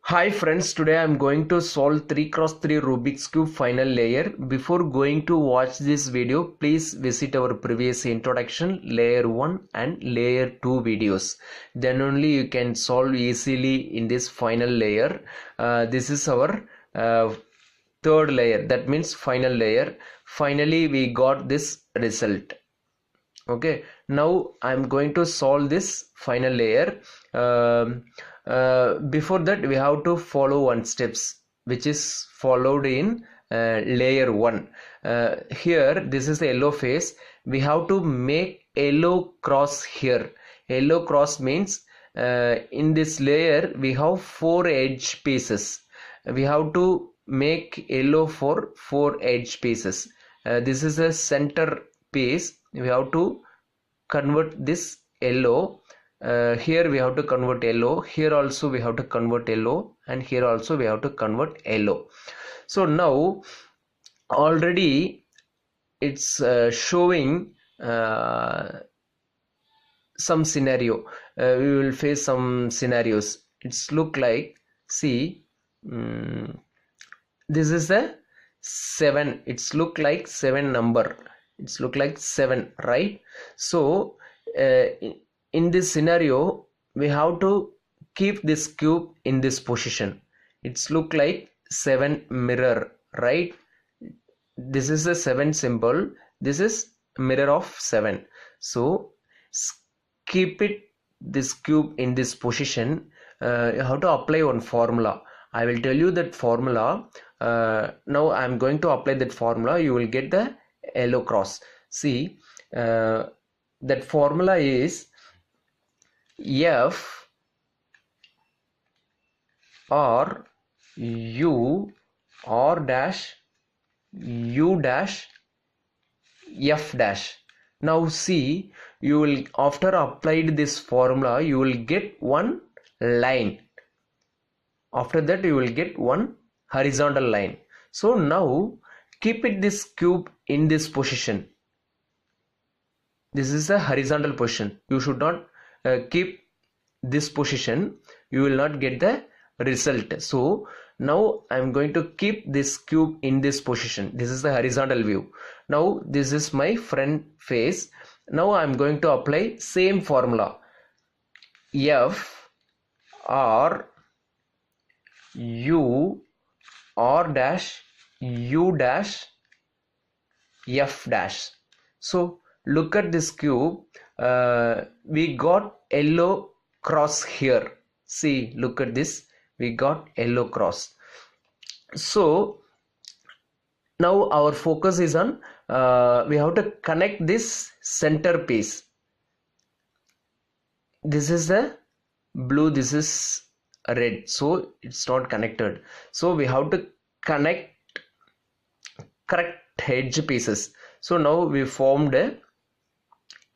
Hi friends, today I am going to solve 3x3 Rubik's Cube final layer. Before going to watch this video, please visit our previous introduction, layer 1 and layer 2 videos. Then only you can solve easily in this final layer. This is our third layer, that means final layer. Finally, we got this result. Okay, now I'm going to solve this final layer. Before that we have to follow one steps which is followed in layer 1. Here this is the yellow face. We have to make yellow cross here. Yellow cross means in this layer we have 4 edge pieces. We have to make yellow for 4 edge pieces. This is a center piece. We have to convert this yellow. Here we have to convert yellow, here also we have to convert yellow, and here also we have to convert yellow. So now already it's showing some scenario. We will face some scenarios. It's look like, see, this is a 7. It's look like 7 number. It's look like 7, right? So in this scenario we have to keep this cube in this position. It's look like 7 mirror, right? This is a 7 symbol, this is mirror of 7. So keep it this cube in this position. You have to apply one formula. I will tell you that formula. Now I am going to apply that formula. You will get the yellow cross. See, that formula is F R U R dash U dash F dash. Now see, you will, after applied this formula, you will get one line. After that you will get one horizontal line. So now keep it this cube in this position. This is a horizontal position. You should not keep this position. You will not get the result. So now I am going to keep this cube in this position. This is the horizontal view. Now this is my front face. Now I am going to apply same formula. F R U R dash U dash F dash. So look at this cube. We got yellow cross here. See, look at this. We got yellow cross. So now our focus is on we have to connect this center piece. This is the blue, this is red, so it's not connected. So we have to connect correct edge pieces. So now we formed a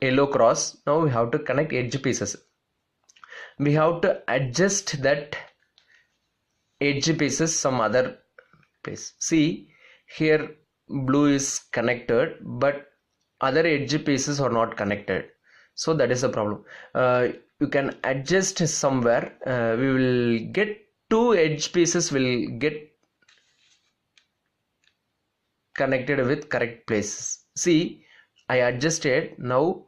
yellow cross. Now we have to connect edge pieces. We have to adjust that edge pieces some other piece. See, here blue is connected but other edge pieces are not connected. So that is the problem. You can adjust somewhere. We will get 2 edge pieces will get connected with correct places. See, I adjusted. Now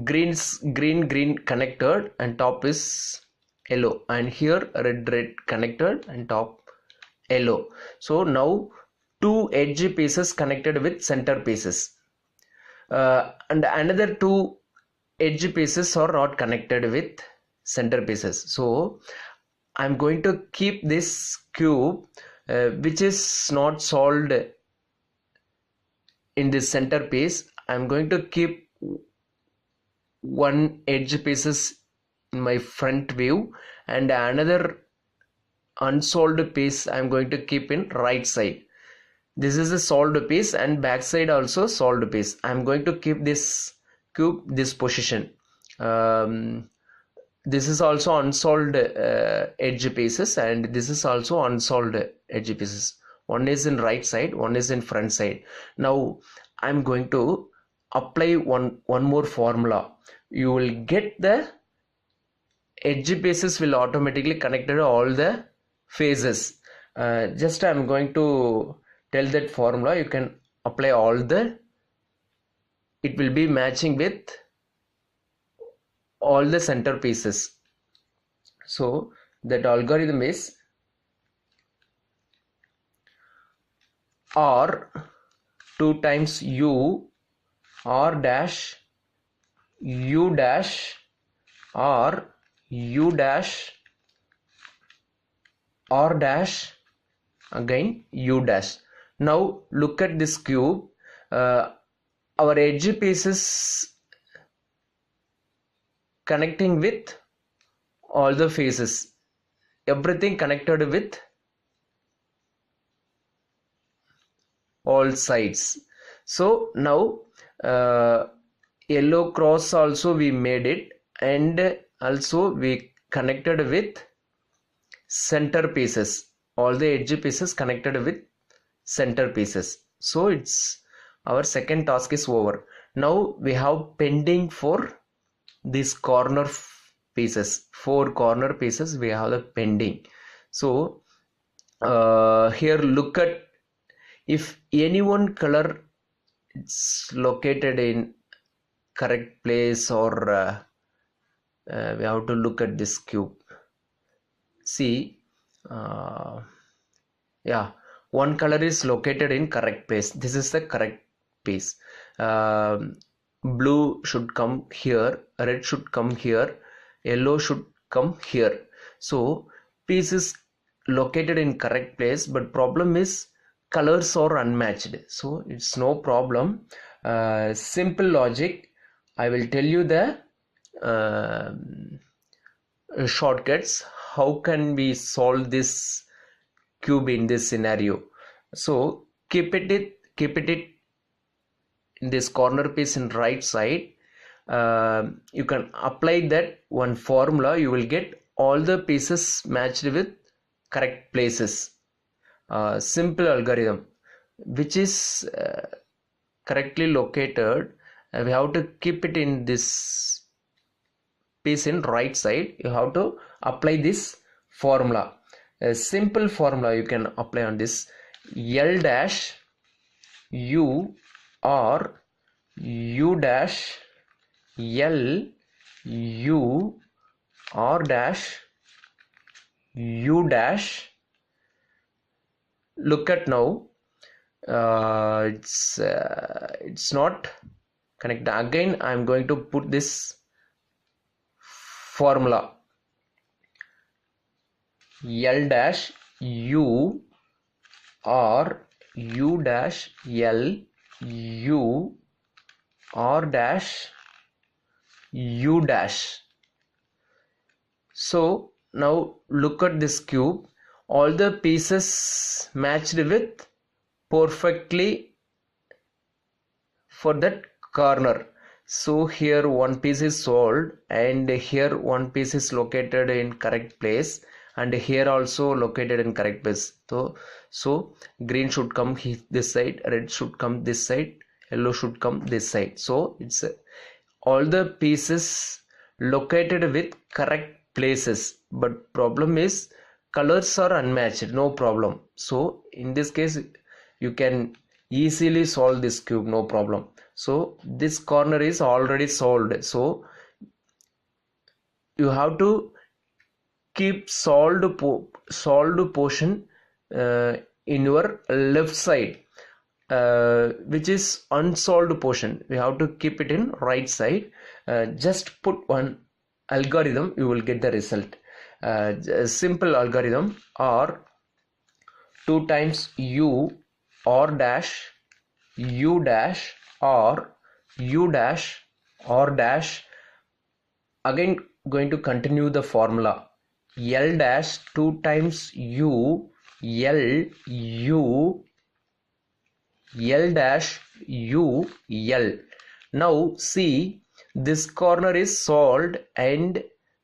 green connected and top is yellow, and here red connected and top yellow. So now 2 edge pieces connected with center pieces, and another 2 edge pieces are not connected with center pieces. So I'm going to keep this cube which is not solved in this center piece. I'm going to keep one edge pieces in my front view and another unsolved piece I'm going to keep in right side. This is a solved piece and back side also solved piece. I'm going to keep this cube this position. This is also unsolved edge pieces, and this is also unsolved edge pieces. One is in right side, one is in front side. Now I'm going to apply one more formula. You will get the edge pieces will automatically connect to all the faces. Just I'm going to tell that formula. You can apply all the, it will be matching with all the center pieces. So that algorithm is R 2 times U R dash U dash R U dash R dash again U dash. Now look at this cube. Our edge pieces connecting with all the faces, everything connected with all sides. So now yellow cross also we made it, and also we connected with center pieces, all the edge pieces connected with center pieces. So it's our second task is over. Now we have pending for these corner pieces, 4 corner pieces we have the pending. So here look at, if any one color it's located in correct place, or we have to look at this cube. See, yeah, one color is located in correct place. This is the correct piece. Blue should come here, red should come here, yellow should come here. So piece is located in correct place, but problem is colors are unmatched. So it's no problem. Simple logic. I will tell you the shortcuts. How can we solve this cube in this scenario? So keep it in this corner piece in right side. You can apply that one formula. You will get all the pieces matched with correct places. Simple algorithm which is correctly located. We have to keep it in this piece in right side. You have to apply this formula. A simple formula you can apply on this. L dash U R U dash L U R dash U dash. Look at now, it's not connect. Again I am going to put this formula. L dash U R U dash L U R dash U dash. So now look at this cube. All the pieces matched with perfectly for that corner. So here one piece is solved, and here one piece is located in correct place, and here also located in correct place. So green should come this side, red should come this side, yellow should come this side. So it's all the pieces located with correct places, but problem is colors are unmatched. No problem. So in this case you can easily solve this cube, no problem. So this corner is already solved. So you have to keep solved portion in your left side, which is unsolved portion. We have to keep it in right side. Just put one algorithm, you will get the result. A simple algorithm. R 2 times U R dash U dash R U dash R dash. Again going to continue the formula. L dash 2 times U L U L dash U L. Now see, this corner is solved and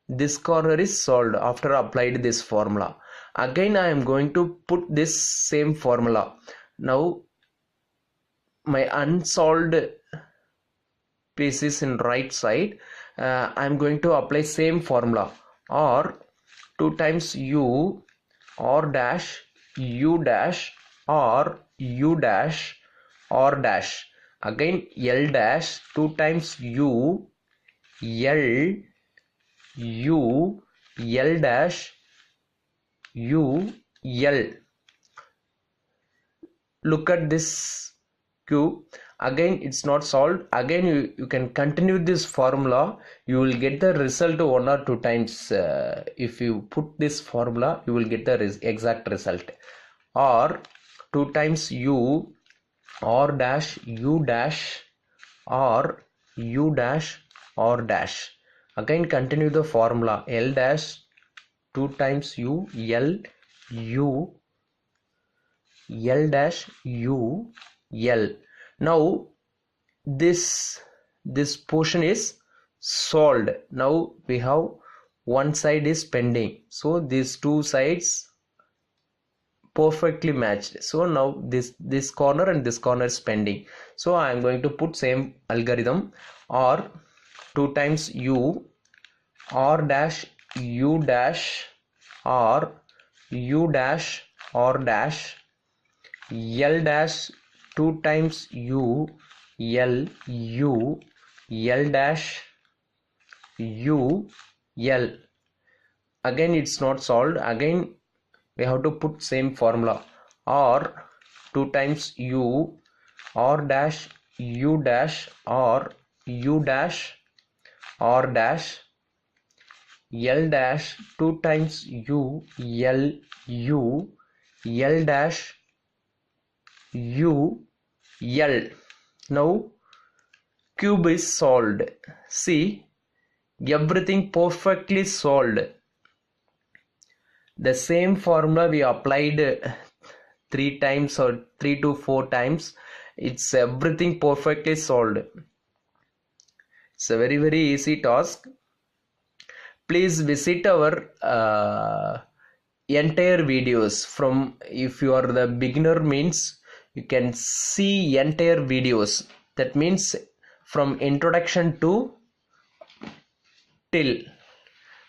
this corner is solved after applied this formula. Again I am going to put this same formula. Now my unsolved piece is in right side. I am going to apply same formula. or 2 times u or dash u dash or u dash or dash. Again L dash 2 times u L u L dash u L. Look at this cube. Again it's not solved. Again you can continue this formula. You will get the result 1 or 2 times. If you put this formula, you will get the exact result. Or 2 times u or dash u dash or u dash or dash. Again continue the formula. L dash 2 times u L u L dash u L. Now this portion is solved. Now we have one side is pending, so these two sides perfectly matched. So now this corner and this corner is pending, so I am going to put same algorithm. Or 2 times u or dash u dash or u dash or dash L dash 2 times u L u L dash u L. Again it's not solved. Again we have to put same formula. Or 2 times u or dash u dash or u dash or dash L dash 2 times u L u L dash u L. Now cube is solved. See, everything perfectly solved. The same formula we applied 3 times or 3 to 4 times. It's everything perfectly solved. It's a very easy task. Please visit our entire videos. From, if you are the beginner, means you can see entire videos. That means from introduction to till.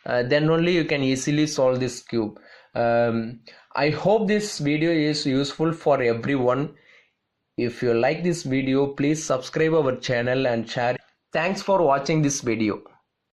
Then only you can easily solve this cube. I hope this video is useful for everyone. If you like this video, please subscribe our channel and share. Thanks for watching this video.